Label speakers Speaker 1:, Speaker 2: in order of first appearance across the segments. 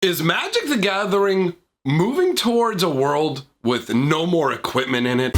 Speaker 1: Is Magic the Gathering moving towards a world with no more equipment in it?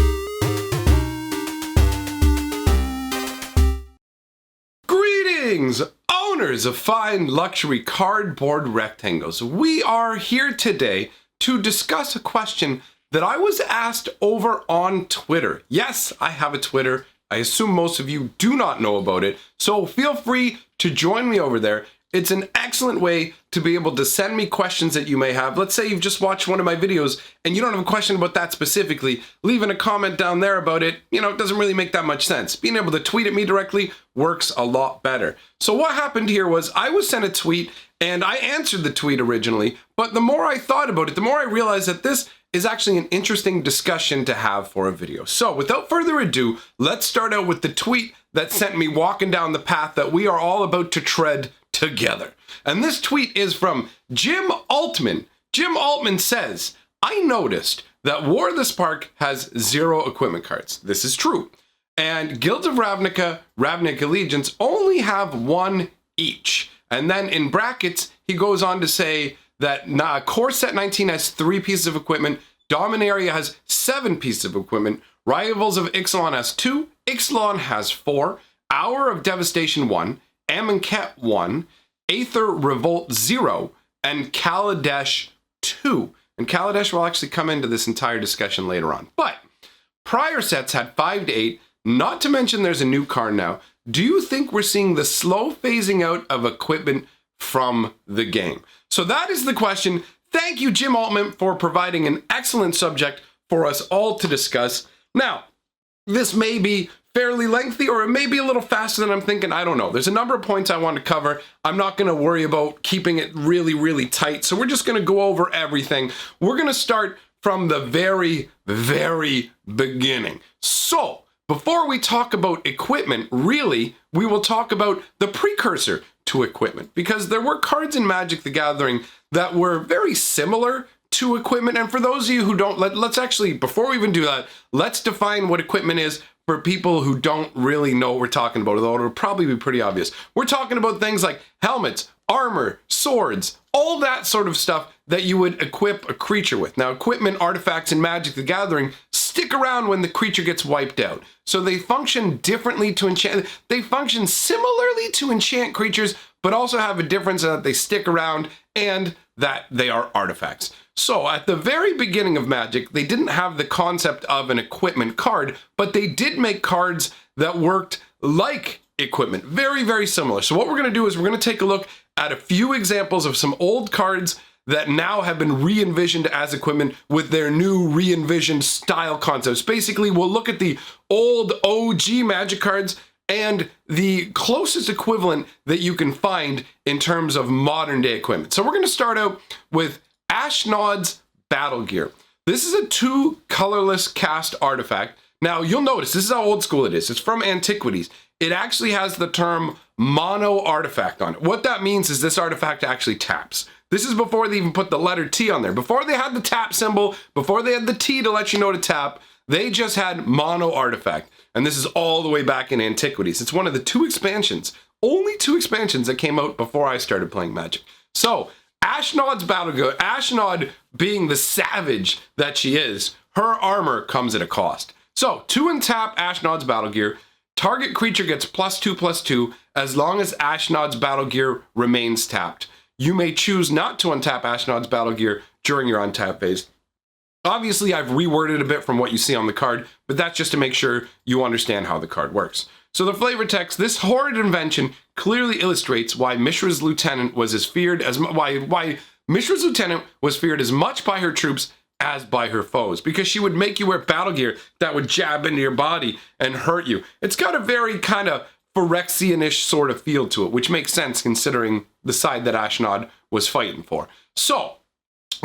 Speaker 1: Greetings, owners of fine luxury cardboard rectangles. We are here today to discuss a question that I was asked over on Twitter. Yes, I have a Twitter. I assume most of you do not know about it, so feel free to join me over there. It's an excellent way to be able to send me questions that you may have. Let's say you've just watched one of my videos and you don't have a question about that specifically. Leaving a comment down there about it, it doesn't really make that much sense. Being able to tweet at me directly works a lot better. So what happened here was I was sent a tweet and I answered the tweet originally, but the more I thought about it, the more I realized that this is actually an interesting discussion to have for a video. So without further ado, let's start out with the tweet that sent me walking down the path that we are all about to tread together. And this tweet is from Jim Altman. Jim Altman says, I noticed that War of the Spark has 0 equipment cards. This is true. And Guilds of Ravnica, Ravnica Allegiance only have 1 each. And then in brackets, he goes on to say that Core Set 19 has 3 pieces of equipment, Dominaria has 7 pieces of equipment, Rivals of Ixalan has 2, Ixalan has 4, Hour of Devastation 1, Amonkhet 1, Aether Revolt 0, and Kaladesh 2. And Kaladesh will actually come into this entire discussion later on. But prior sets had 5 to 8, not to mention there's a new card now. Do you think we're seeing the slow phasing out of equipment from the game? So that is the question. Thank you, Jim Altman, for providing an excellent subject for us all to discuss. Now, this may be fairly lengthy, or it may be a little faster than I'm thinking. I don't know. There's a number of points I want to cover. I'm not going to worry about keeping it really, really tight. So we're just going to go over everything. We're going to start from the very, very beginning. So before we talk about equipment, really, we will talk about the precursor to equipment, because there were cards in Magic the Gathering that were very similar to equipment. And for those of you who don't, let's actually, before we even do that, let's define what equipment is for people who don't really know what we're talking about, although it'll probably be pretty obvious. We're talking about things like helmets, armor, swords, all that sort of stuff that you would equip a creature with. Now, equipment artifacts in Magic the Gathering stick around when the creature gets wiped out. So they function differently to enchant. They function similarly to enchant creatures, but also have a difference in that they stick around and that they are artifacts. So at the very beginning of Magic, they didn't have the concept of an equipment card, but they did make cards that worked like equipment. Very, very similar. So what we're going to do is we're going to take a look at a few examples of some old cards that now have been re-envisioned as equipment with their new re-envisioned style concepts. Basically, we'll look at the old OG Magic cards and the closest equivalent that you can find in terms of modern day equipment. So we're going to start out with Ashnod's Battle Gear. This is a 2 colorless cast artifact. Now you'll notice this is how old school it is. It's from Antiquities. It actually has the term mono artifact on it. What that means is this artifact actually taps. This is before they even put the letter T on there. Before they had the tap symbol, before they had the T to let you know to tap, they just had mono artifact. And this is all the way back in Antiquities. It's one of the 2 expansions, only 2 expansions that came out before I started playing Magic. So Ashnod's Battle Gear, Ashnod being the savage that she is, her armor comes at a cost. So 2 and tap Ashnod's Battle Gear. Target creature gets +2/+2 as long as Ashnod's Battle Gear remains tapped. You may choose not to untap Ashnod's Battle Gear during your untap phase. Obviously, I've reworded a bit from what you see on the card, but that's just to make sure you understand how the card works. So the flavor text, this horrid invention clearly illustrates why Mishra's lieutenant was as feared as why Mishra's lieutenant was feared as much by her troops as by her foes, because she would make you wear battle gear that would jab into your body and hurt you. It's got a very kind of Phyrexian-ish sort of feel to it, which makes sense considering the side that Ashnod was fighting for. So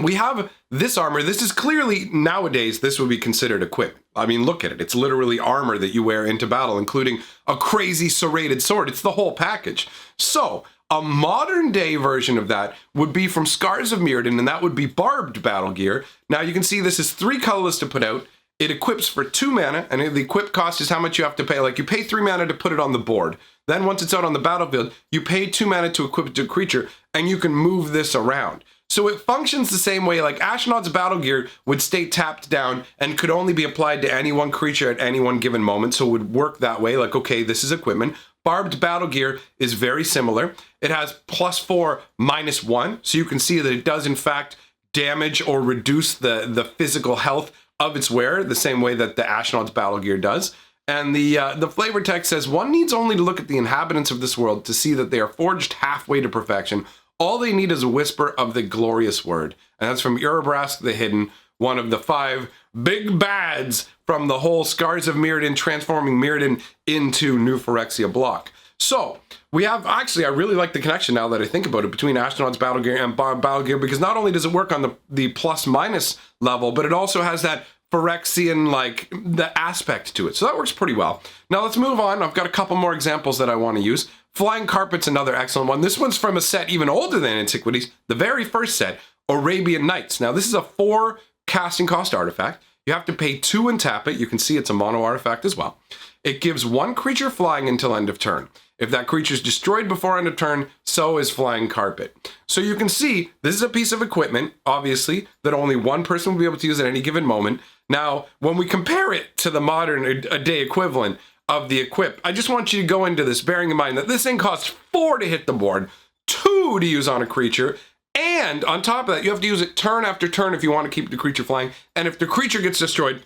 Speaker 1: we have this armor. This is clearly, nowadays, this would be considered equipment. I mean, look at it. It's literally armor that you wear into battle, including a crazy serrated sword. It's the whole package. So a modern day version of that would be from Scars of Mirrodin, and that would be barbed battle gear. Now you can see this is 3 colorless to put out. It equips for 2 mana, and the equip cost is how much you have to pay. Like, you pay 3 mana to put it on the board. Then once it's out on the battlefield, you pay 2 mana to equip it to a creature, and you can move this around. So it functions the same way, like Ashnod's battle gear would stay tapped down and could only be applied to any one creature at any one given moment, so it would work that way, like, okay, this is equipment. Barbed battle gear is very similar. It has +4, -1, so you can see that it does in fact damage or reduce the physical health of its wearer, the same way that the Ashnod's battle gear does. And the flavor text says, one needs only to look at the inhabitants of this world to see that they are forged halfway to perfection. All they need is a whisper of the glorious word. And that's from Elbrus the Hidden, one of the 5 big bads from the whole Scars of Mirrodin, transforming Mirrodin into New Phyrexia block. So, we have, actually, I really like the connection now that I think about it between Ashnod's battle gear and battle gear, because not only does it work on the plus-minus level, but it also has that Phyrexian, like, the aspect to it. So that works pretty well. Now let's move on. I've got a couple more examples that I want to use. Flying Carpet's another excellent one. This one's from a set even older than Antiquities, the very first set, Arabian Nights. Now this is a 4 casting cost artifact. You have to pay 2 and tap it. You can see it's a mono artifact as well. It gives 1 creature flying until end of turn. If that creature is destroyed before end of turn, so is Flying Carpet. So you can see this is a piece of equipment, obviously, that only 1 person will be able to use at any given moment. Now, when we compare it to the modern a day equivalent of the equip, I just want you to go into this bearing in mind that this thing costs 4 to hit the board, 2 to use on a creature, and on top of that, you have to use it turn after turn if you want to keep the creature flying. And if the creature gets destroyed,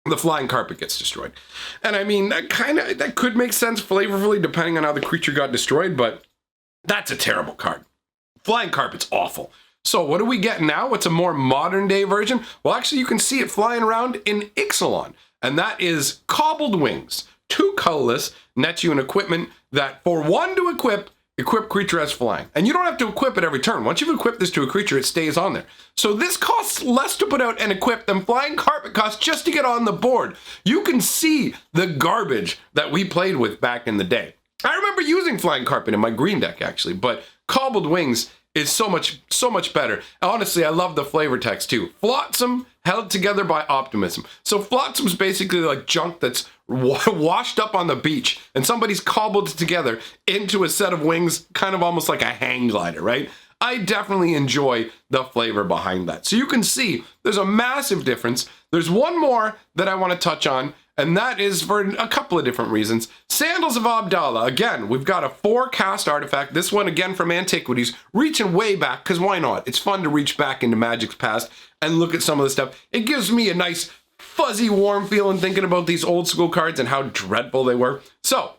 Speaker 1: the Flying Carpet gets destroyed. And I mean, that could make sense flavorfully depending on how the creature got destroyed, but that's a terrible card. Flying Carpet's awful. So what do we get now? What's a more modern day version? Well, actually, you can see it flying around in Ixalan, and that is Cobbled Wings. 2 colorless, nets you an equipment that for 1 to equip creature has flying. And you don't have to equip it every turn. Once you've equipped this to a creature, it stays on there. So this costs less to put out and equip than Flying Carpet costs just to get on the board. You can see the garbage that we played with back in the day. I remember using Flying Carpet in my green deck, actually, but Cobbled Wings is so much better. Honestly, I love the flavor text too. Flotsam held together by optimism. So Flotsam's basically like junk that's washed up on the beach and somebody's cobbled it together into a set of wings, kind of almost like a hang glider, right? I definitely enjoy the flavor behind that. So you can see there's a massive difference. There's one more that I want to touch on, and that is for a couple of different reasons. Sandals of Abdallah, again, we've got a 4 cast artifact. This one, again, from Antiquities, reaching way back, because why not? It's fun to reach back into Magic's past and look at some of the stuff. It gives me a nice, fuzzy, warm feeling thinking about these old school cards and how dreadful they were. So,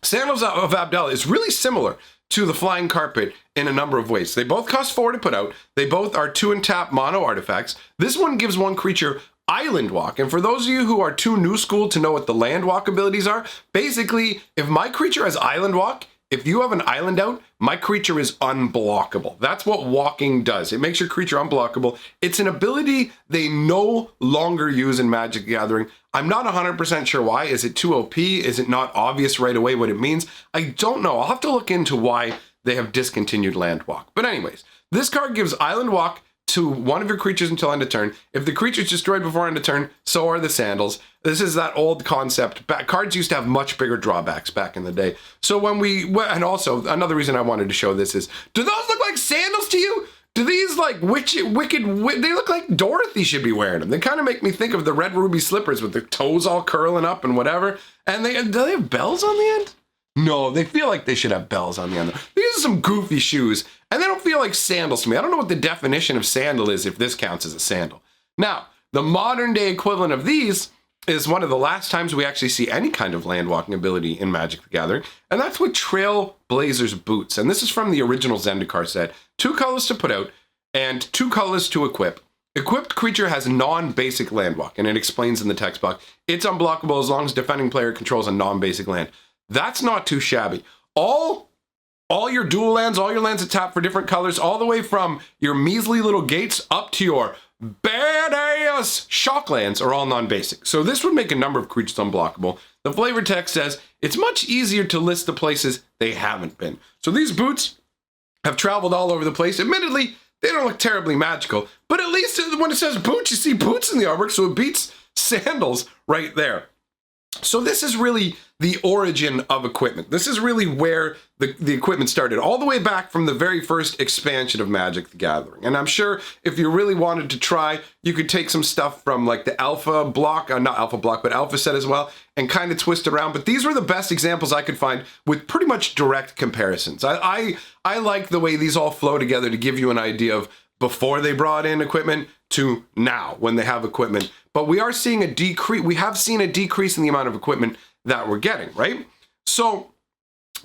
Speaker 1: Sandals of Abdallah is really similar to the Flying Carpet in a number of ways. They both cost 4 to put out. They both are 2 and tap mono artifacts. This one gives 1 creature Island Walk. And for those of you who are too new school to know what the land walk abilities are, basically, if my creature has Island Walk, if you have an island out, my creature is unblockable. That's what walking does. It makes your creature unblockable. It's an ability they no longer use in Magic the Gathering. I'm not 100% sure why. Is it too OP? Is it not obvious right away what it means? I don't know. I'll have to look into why they have discontinued Land Walk. But anyways, this card gives Island Walk to 1 of your creatures until end of turn. If the creature is destroyed before end of turn, so are the Sandals. This is that old concept. Cards used to have much bigger drawbacks back in the day. So and also, another reason I wanted to show this is, do those look like sandals to you? Do these like wicked, they look like Dorothy should be wearing them. They kind of make me think of the red ruby slippers with the toes all curling up and whatever. And do they have bells on the end? No, they feel like they should have bells on the end. These are some goofy shoes, and they don't feel like sandals to me. I don't know what the definition of sandal is if this counts as a sandal. Now, the modern day equivalent of these is one of the last times we actually see any kind of land walking ability in Magic the Gathering, and that's with Trailblazer's Boots. And this is from the original Zendikar set. 2 colors to put out, and 2 colors to equip. Equipped creature has non-basic land walk, and it explains in the text box. It's unblockable as long as defending player controls a non-basic land. That's not too shabby. All your dual lands, all your lands that tap for different colors, all the way from your measly little gates up to your badass shock lands are all non-basic. So this would make a number of creatures unblockable. The flavor text says it's much easier to list the places they haven't been. So these boots have traveled all over the place. Admittedly, they don't look terribly magical, but at least when it says boots, you see boots in the artwork, so it beats sandals right there. So this is really the origin of equipment. This is really where the equipment started, all the way back from the very first expansion of Magic the Gathering. And I'm sure if you really wanted to try, you could take some stuff from like the alpha block, not alpha block, but alpha set as well, and kind of twist it around. But these were the best examples I could find with pretty much direct comparisons. I like the way these all flow together to give you an idea of before they brought in equipment to now when they have equipment. But we are seeing a decrease. We have seen a decrease in the amount of equipment that we're getting, right? So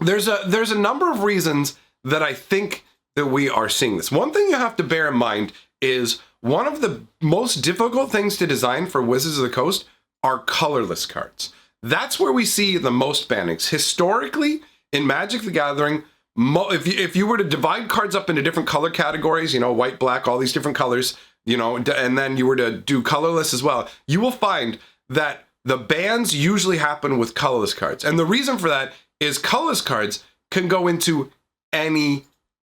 Speaker 1: there's a number of reasons that I think that we are seeing this. One thing you have to bear in mind is one of the most difficult things to design for Wizards of the Coast are colorless cards. That's where we see the most bannings. Historically, in Magic the Gathering, if you were to divide cards up into different color categories, you know, white, black, all these different colors, you know, and then you were to do colorless as well, you will find that the bans usually happen with colorless cards. And the reason for that is colorless cards can go into any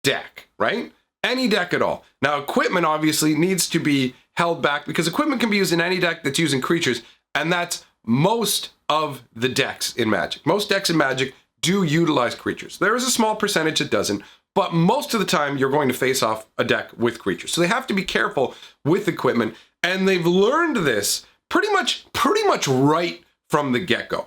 Speaker 1: deck, right? Any deck at all. Now, equipment obviously needs to be held back because equipment can be used in any deck that's using creatures, and that's most of the decks in Magic. Most decks in Magic do utilize creatures. There is a small percentage that doesn't, but most of the time you're going to face off a deck with creatures. So they have to be careful with equipment, and they've learned this pretty much right from the get-go.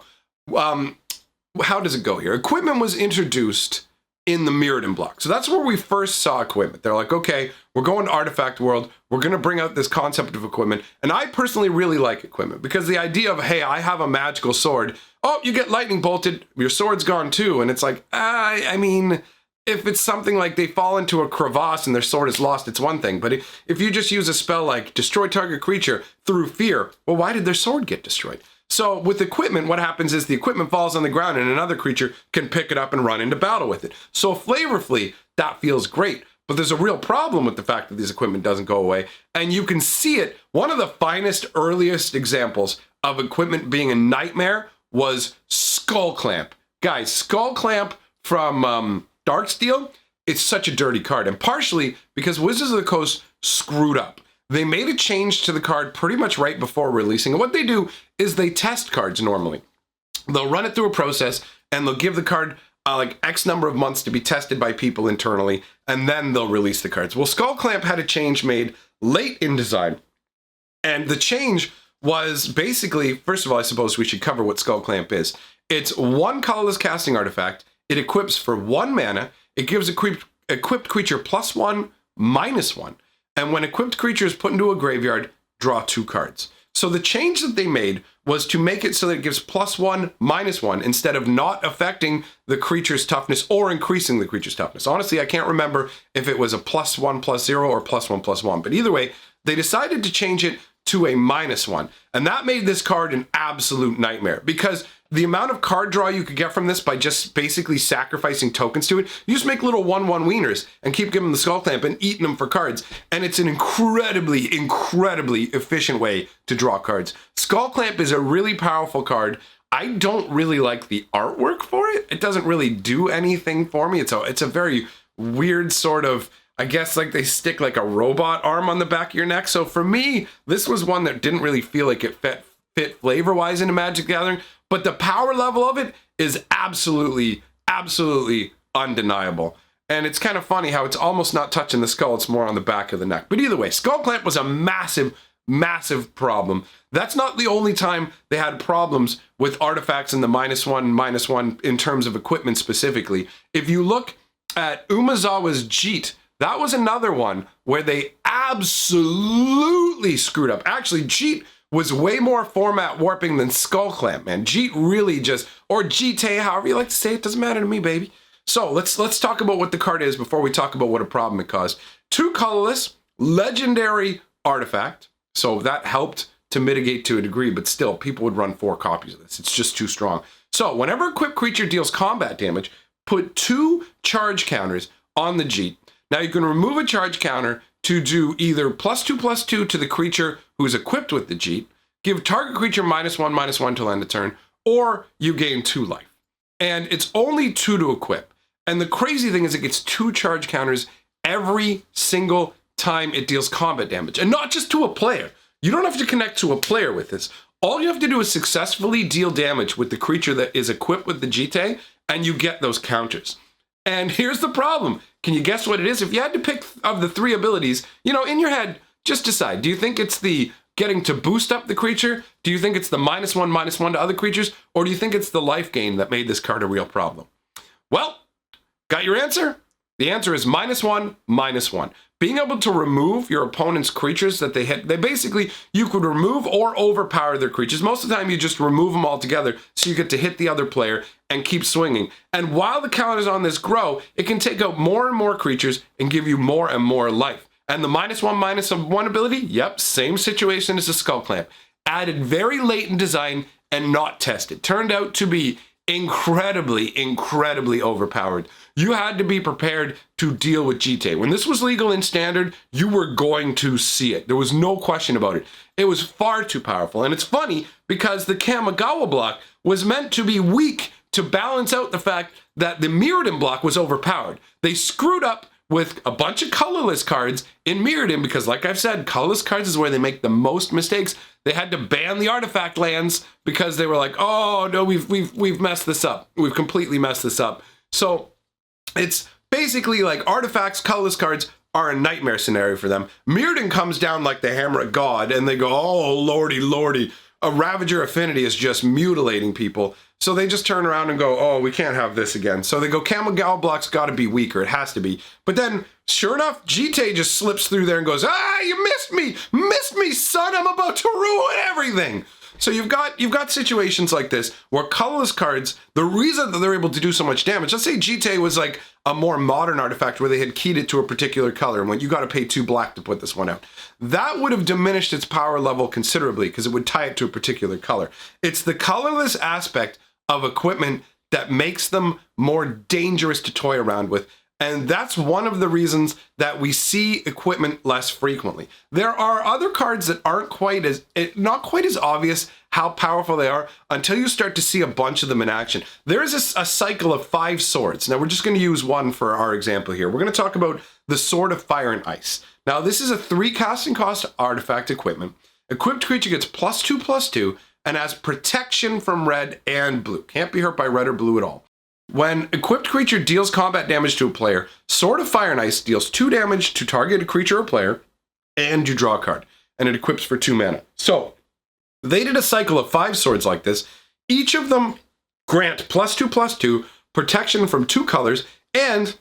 Speaker 1: How does it go here? Equipment was introduced in the Mirrodin block. So that's where we first saw equipment. They're like, okay, we're going to Artifact World. We're going to bring out this concept of equipment. And I personally really like equipment because the idea of, hey, I have a magical sword. Oh, you get lightning bolted. Your sword's gone too. And it's like, I mean, if it's something like they fall into a crevasse and their sword is lost, it's one thing. But if you just use a spell like destroy target creature through fear, well, why did their sword get destroyed? So with equipment, what happens is the equipment falls on the ground and another creature can pick it up and run into battle with it. So flavorfully, that feels great. But there's a real problem with the fact that this equipment doesn't go away. And you can see it. One of the finest, earliest examples of equipment being a nightmare was Skull Clamp. Guys, Skull Clamp from Darksteel, it's such a dirty card. And partially because Wizards of the Coast screwed up. They made a change to the card pretty much right before releasing. And what they do is they test cards normally. They'll run it through a process and they'll give the card like X number of months to be tested by people internally, and then they'll release the cards. Well, Skull Clamp had a change made late in design. And the change was basically, first of all, I suppose we should cover what Skull Clamp is. It's one colorless casting artifact. It equips for 1 mana. It gives equipped creature +1/-1. And when equipped creature is put into a graveyard, draw 2 cards. So the change that they made was to make it so that it gives +1/-1 instead of not affecting the creature's toughness or increasing the creature's toughness. Honestly, I can't remember if it was a +1/+0 or +1/+1. But either way, they decided to change it to a -1. And that made this card an absolute nightmare because the amount of card draw you could get from this by just basically sacrificing tokens to it, you just make little 1/1 wieners and keep giving them the Skull Clamp and eating them for cards. And it's an incredibly, incredibly efficient way to draw cards. Skull Clamp is a really powerful card. I don't really like the artwork for it. It doesn't really do anything for me. It's a very weird sort of, I guess like they stick like a robot arm on the back of your neck. So for me, this was one that didn't really feel like it fit flavor-wise into Magic the Gathering. But the power level of it is absolutely, absolutely undeniable. And it's kind of funny how it's almost not touching the skull, it's more on the back of the neck. But either way, Skull Clamp was a massive, massive problem. That's not the only time they had problems with artifacts in the -1/-1 in terms of equipment specifically. If you look at Umezawa's Jeet, that was another one where they absolutely screwed up. Actually, Jeet was way more format warping than Skull Clamp, man. Jeet really just, or Jeet, however you like to say it, doesn't matter to me, baby. So let's talk about what the card is before we talk about what a problem it caused. 2 colorless, legendary artifact. So that helped to mitigate to a degree, but still, people would run 4 copies of this. It's just too strong. So whenever equipped creature deals combat damage, put 2 charge counters on the Jeet. Now you can remove a charge counter to do either +2/+2 to the creature who's equipped with the Jeet, give target creature -1/-1 till end of turn, or you gain 2 life. And it's only 2 to equip. And the crazy thing is it gets 2 charge counters every single time it deals combat damage. And not just to a player. You don't have to connect to a player with this. All you have to do is successfully deal damage with the creature that is equipped with the Jite, and you get those counters. And here's the problem. Can you guess what it is? If you had to pick of the 3 abilities, you know, in your head, just decide. Do you think it's the getting to boost up the creature? Do you think it's the -1/-1 to other creatures? Or do you think it's the life gain that made this card a real problem? Well, got your answer? The answer is -1/-1. Being able to remove your opponent's creatures that they hit, you could remove or overpower their creatures. Most of the time you just remove them altogether so you get to hit the other player and keep swinging. And while the counters on this grow, it can take out more and more creatures and give you more and more life. And the -1/-1 ability, yep, same situation as the Skull Clamp. Added very late in design and not tested. Turned out to be incredibly overpowered. You had to be prepared to deal with Jite. When this was legal in Standard, you were going to see it. There was no question about it. It was far too powerful. And it's funny because the Kamigawa block was meant to be weak to balance out the fact that the Mirrodin block was overpowered. They screwed up with a bunch of colorless cards in Mirrodin because, like I've said, colorless cards is where they make the most mistakes. They had to ban the artifact lands because they were like, oh no, we've messed this up. We've completely messed this up. So it's basically like artifacts, colorless cards are a nightmare scenario for them. Mirrodin comes down like the hammer of God and they go, oh lordy, a Ravager Affinity is just mutilating people. So they just turn around and go, oh, we can't have this again. So they go, Kamigawa block's got to be weaker. It has to be. But then, sure enough, Jite just slips through there and goes, ah, you missed me, son. I'm about to ruin everything. So you've got situations like this where colorless cards, the reason that they're able to do so much damage, let's say Jite was like a more modern artifact where they had keyed it to a particular color and went, you got to pay 2 black to put this one out. That would have diminished its power level considerably because it would tie it to a particular color. It's the colorless aspect of equipment that makes them more dangerous to toy around with. And that's one of the reasons that we see equipment less frequently. There are other cards that aren't not quite as obvious how powerful they are until you start to see a bunch of them in action. There is a cycle of 5 swords. Now we're just going to use one for our example here. We're going to talk about the Sword of Fire and Ice. Now this is a 3 casting cost artifact equipment. Equipped creature gets +2/+2 and has protection from red and blue. Can't be hurt by red or blue at all. When equipped creature deals combat damage to a player, Sword of Fire and Ice deals 2 damage to target a creature or player, and you draw a card. And it equips for 2 mana. So, they did a cycle of 5 swords like this. Each of them grant +2/+2, protection from 2 colors, and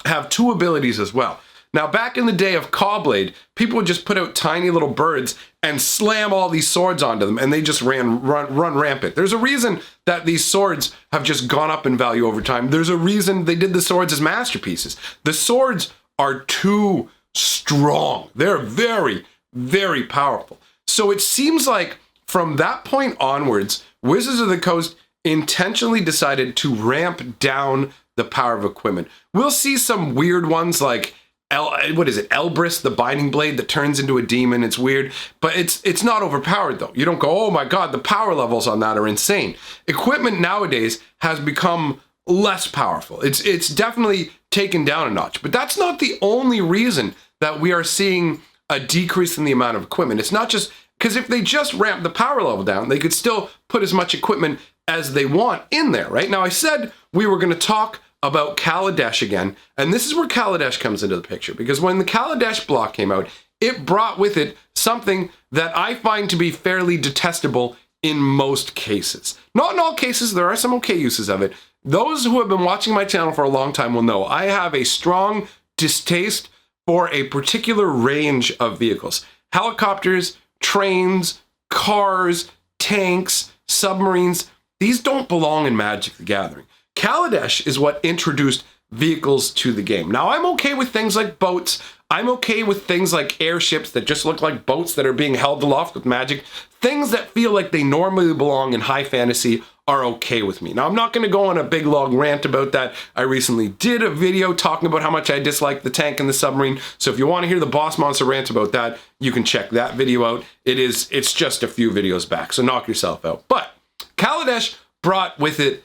Speaker 1: have 2 abilities as well. Now, back in the day of Cobbled, people would just put out tiny little birds and slam all these swords onto them, and they just run rampant. There's a reason that these swords have just gone up in value over time. There's a reason they did the swords as masterpieces. The swords are too strong. They're very powerful. So it seems like from that point onwards, Wizards of the Coast intentionally decided to ramp down the power of equipment. We'll see some weird ones like Elbrus, the binding blade that turns into a demon. It's weird, but it's not overpowered though. You don't go, oh my god, the power levels on that are insane. Equipment nowadays has become less powerful. It's definitely taken down a notch, but that's not the only reason that we are seeing a decrease in the amount of equipment. It's not just because if they just ramp the power level down, they could still put as much equipment as they want in there, right? Now I said we were going to talk about Kaladesh again, and this is where Kaladesh comes into the picture, because when the Kaladesh block came out, it brought with it something that I find to be fairly detestable in most cases. Not in all cases, there are some okay uses of it. Those who have been watching my channel for a long time will know I have a strong distaste for a particular range of vehicles. Helicopters, trains, cars, tanks, submarines, these don't belong in Magic the Gathering. Kaladesh is what introduced vehicles to the game. Now, I'm okay with things like boats. I'm okay with things like airships that just look like boats that are being held aloft with magic. Things that feel like they normally belong in high fantasy are okay with me. Now, I'm not going to go on a big long rant about that. I recently did a video talking about how much I dislike the tank and the submarine. So if you want to hear the Boss Monster rant about that, you can check that video out. It's just a few videos back, so knock yourself out. But Kaladesh brought with it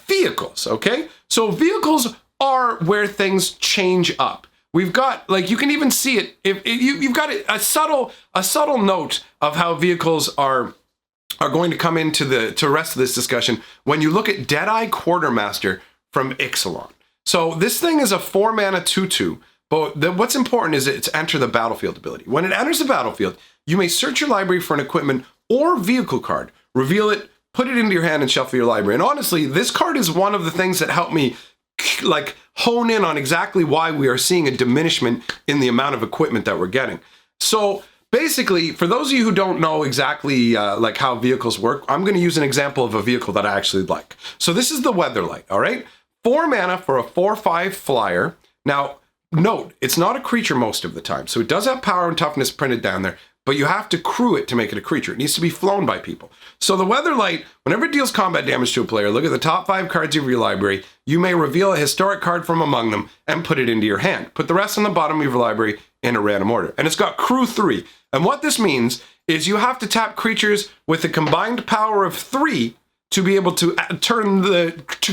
Speaker 1: vehicles, okay? So vehicles are where things change up. We've got, like, you can even see it, you've got a subtle note of how vehicles are are going to come into the rest of this discussion when you look at Eye Quartermaster from Ixalan. So this thing is a 4-mana 2/2, but what's important is its enter the battlefield ability. When it enters the battlefield, you may search your library for an equipment or vehicle card, reveal it, put it into your hand, and shuffle your library. And honestly, this card is one of the things that helped me like hone in on exactly why we are seeing a diminishment in the amount of equipment that we're getting. So basically, for those of you who don't know exactly like how vehicles work, I'm going to use an example of a vehicle that I actually like. So this is the Weatherlight, all right? 4 mana for a 4/5 flyer. Now, note, it's not a creature most of the time. So it does have power and toughness printed down there, but you have to crew it to make it a creature. It needs to be flown by people. So the Weatherlight, whenever it deals combat damage to a player, look at the top 5 cards of your library. You may reveal a historic card from among them and put it into your hand. Put the rest on the bottom of your library in a random order. And it's got crew 3. And what this means is you have to tap creatures with a combined power of 3 to be able to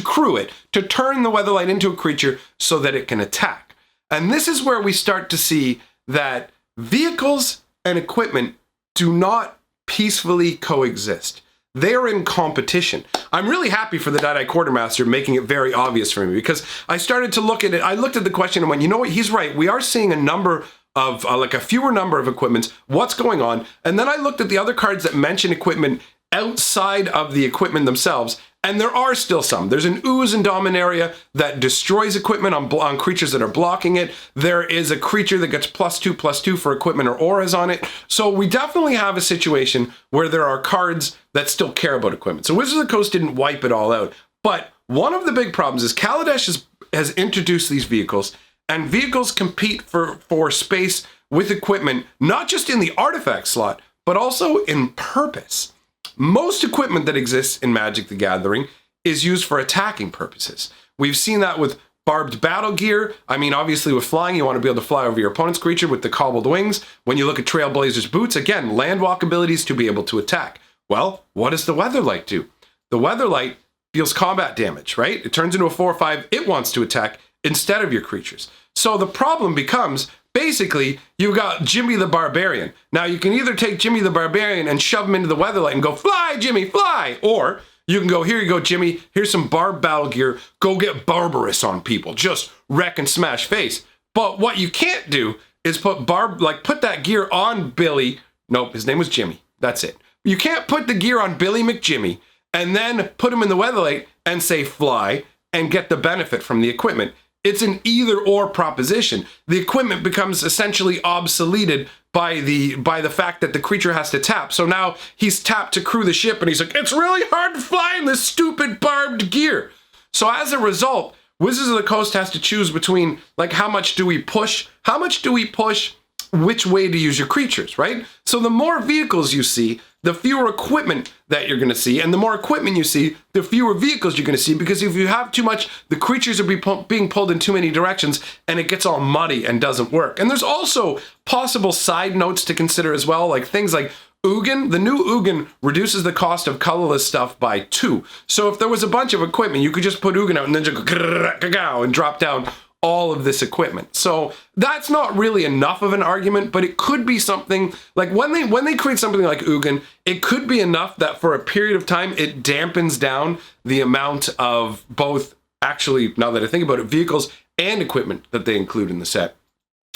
Speaker 1: crew it, to turn the Weatherlight into a creature so that it can attack. And this is where we start to see that vehicles and equipment do not peacefully coexist. They are in competition. I'm really happy for the Eye Quartermaster making it very obvious for me, because I started to look at it. I looked at the question and went, you know what, he's right. We are seeing a number of, like a fewer number of equipments. What's going on? And then I looked at the other cards that mention equipment outside of the equipment themselves, and there are still some. There's an Ooze in Dominaria that destroys equipment on creatures that are blocking it. There is a creature that gets +2/+2 for equipment or auras on it. So we definitely have a situation where there are cards that still care about equipment. So Wizards of the Coast didn't wipe it all out. But one of the big problems is Kaladesh has introduced these vehicles, and vehicles compete for space with equipment, not just in the artifact slot, but also in purpose. Most equipment that exists in Magic the Gathering is used for attacking purposes. We've seen that with barbed battle gear. I mean, obviously with flying, you want to be able to fly over your opponent's creature with the cobbled wings. When you look at Trailblazer's boots, again, landwalk abilities to be able to attack. Well, what does the Weatherlight do? The Weatherlight deals combat damage, right? It turns into a 4/5. It wants to attack instead of your creatures. So the problem becomes, basically, you've got Jimmy the Barbarian. Now, you can either take Jimmy the Barbarian and shove him into the Weatherlight and go, fly, Jimmy, fly! Or you can go, here you go, Jimmy, here's some barbed battle gear. Go get barbarous on people. Just wreck and smash face. But what you can't do is put that gear on Billy. Nope, his name was Jimmy. That's it. You can't put the gear on Billy McJimmy and then put him in the Weatherlight and say fly and get the benefit from the equipment. It's an either-or proposition. The equipment becomes essentially obsoleted by the fact that the creature has to tap. So now he's tapped to crew the ship, and he's like, it's really hard to fly in this stupid barbed gear. So as a result, Wizards of the Coast has to choose between, like, how much do we push? How much do we push which way to use your creatures, right? So the more vehicles you see, the fewer equipment that you're going to see, and the more equipment you see, the fewer vehicles you're going to see, because if you have too much, the creatures are being pulled in too many directions, and it gets all muddy and doesn't work. And there's also possible side notes to consider as well, like things like Ugin. The new Ugin reduces the cost of colorless stuff by 2. So if there was a bunch of equipment, you could just put Ugin out and then just go and drop down all of this equipment. So that's not really enough of an argument, but it could be something like when they create something like Ugin, it could be enough that for a period of time it dampens down the amount of both, actually, now that I think about it, vehicles and equipment that they include in the set.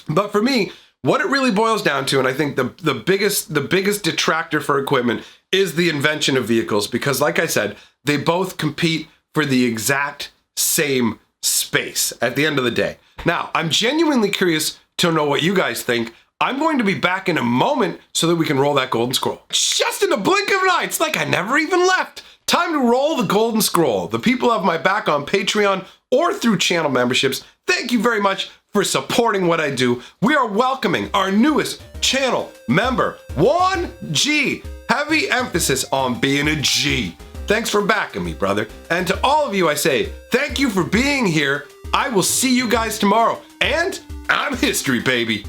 Speaker 1: But for me, what it really boils down to, and I think the biggest detractor for equipment, is the invention of vehicles, because like I said, they both compete for the exact same space at the end of the day. Now, I'm genuinely curious to know what you guys think. I'm going to be back in a moment so that we can roll that golden scroll. Just in the blink of an eye, it's like I never even left. Time to roll the golden scroll. The people have my back on Patreon or through channel memberships. Thank you very much for supporting what I do. We are welcoming our newest channel member, 1G. Heavy emphasis on being a G. Thanks for backing me, brother. And to all of you, I say, thank you for being here. I will see you guys tomorrow. And I'm history, baby.